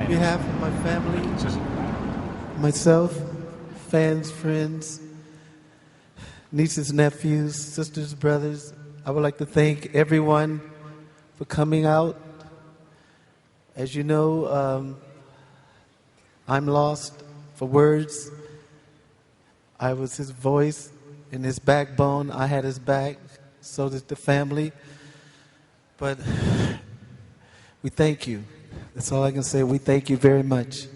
behalf of my family, myself, fans, friends, nieces, nephews, sisters, brothers, I would like to thank everyone for coming out. As you know, I'm lost for words. I was his voice and his backbone. I had his back, so did the family. But we thank you. That's all I can say. We thank you very much.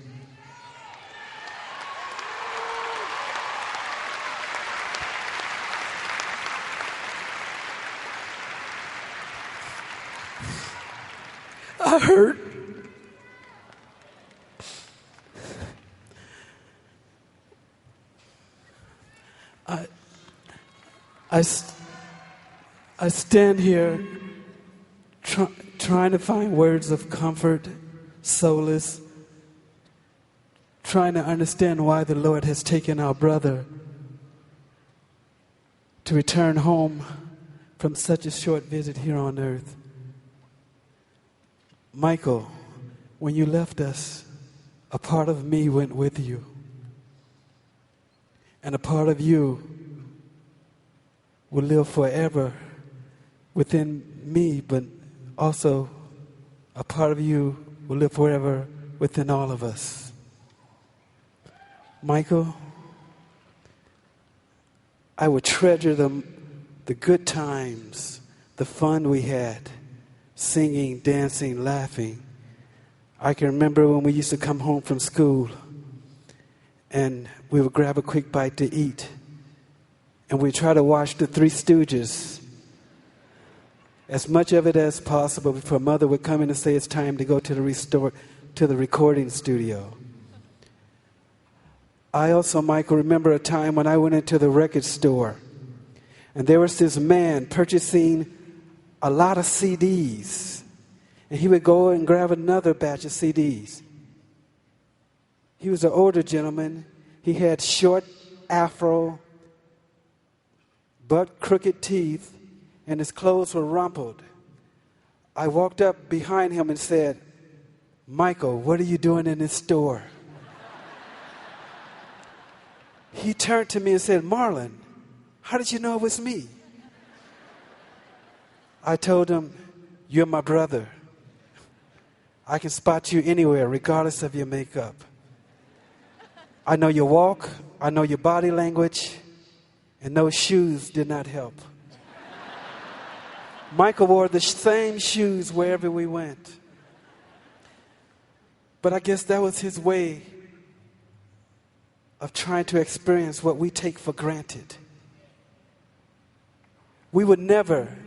I hurt. I stand here trying to find words of comfort, solace, trying to understand why the Lord has taken our brother to return home from such a short visit here on earth. Michael, when you left us, a part of me went with you. And a part of you will live forever within me, but also a part of you will live forever within all of us. Michael, I would treasure the good times, the fun we had, singing, dancing, laughing. I can remember when we used to come home from school and we would grab a quick bite to eat and we'd try to watch the Three Stooges, as much of it as possible before Mother would come in and say it's time to go to the recording studio. I also, Michael, remember a time when I went into the record store and there was this man purchasing a lot of CDs, and he would go and grab another batch of CDs. He was an older gentleman. He had short afro, butt crooked teeth, and his clothes were rumpled. I walked up behind him and said, "Michael, what are you doing in this store?" He turned to me and said, "Marlon, how did you know it was me?" I told him, "You're my brother. I can spot you anywhere, regardless of your makeup. I know your walk, I know your body language, and those shoes did not help." Michael wore the same shoes wherever we went. But I guess that was his way of trying to experience what we take for granted. We would never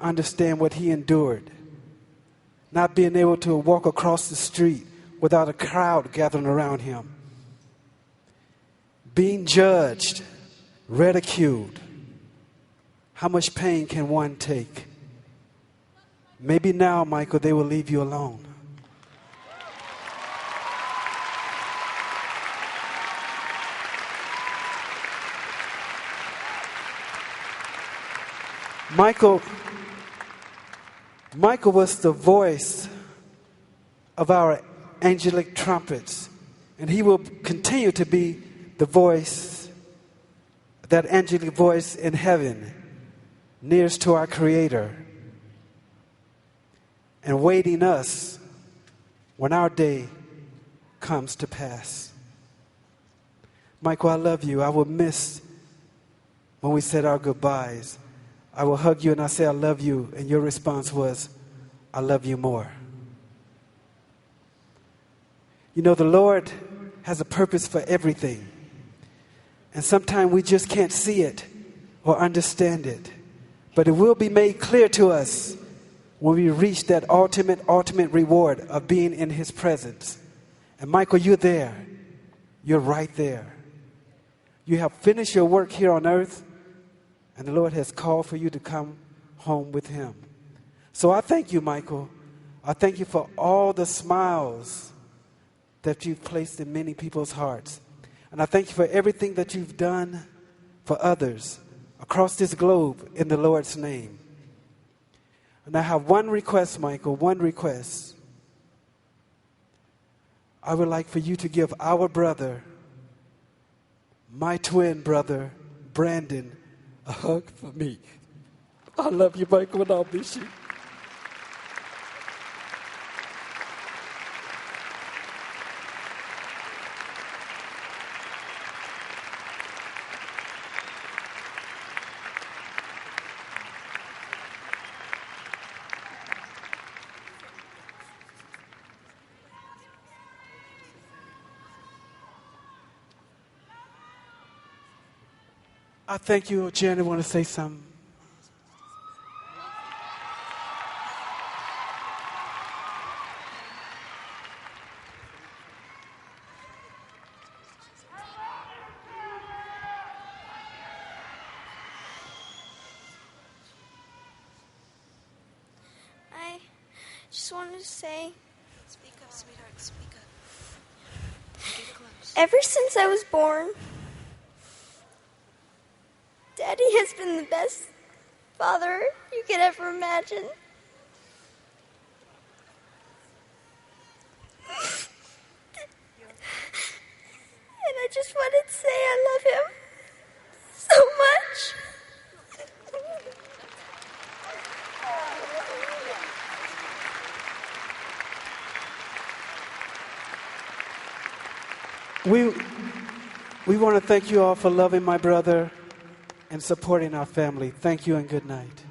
understand what he endured. Not being able to walk across the street without a crowd gathering around him. Being judged, ridiculed. How much pain can one take? Maybe now, Michael, they will leave you alone. Michael was the voice of our angelic trumpets, and he will continue to be the voice, that angelic voice in heaven, nearest to our Creator, and waiting us when our day comes to pass. Michael, I love you. I will miss when we said our goodbyes. I will hug you and I say, "I love you." And your response was, "I love you more." You know, the Lord has a purpose for everything. And sometimes we just can't see it or understand it. But it will be made clear to us when we reach that ultimate reward of being in His presence. And Michael, you're there. You're right there. You have finished your work here on earth. And the Lord has called for you to come home with Him. So I thank you, Michael. I thank you for all the smiles that you've placed in many people's hearts. And I thank you for everything that you've done for others across this globe in the Lord's name. And I have one request, Michael, one request. I would like for you to give our brother, my twin brother, Brandon, a hug for me. I love you, Michael, and I'll miss you. I thank you. Janet, want to say something? I just wanted to say, Speak up, sweetheart, speak up. Get close. ever since I was born, Daddy has been the best father you could ever imagine. And I just wanted to say I love him so much. We want to thank you all for loving my brother and supporting our family. Thank you and good night.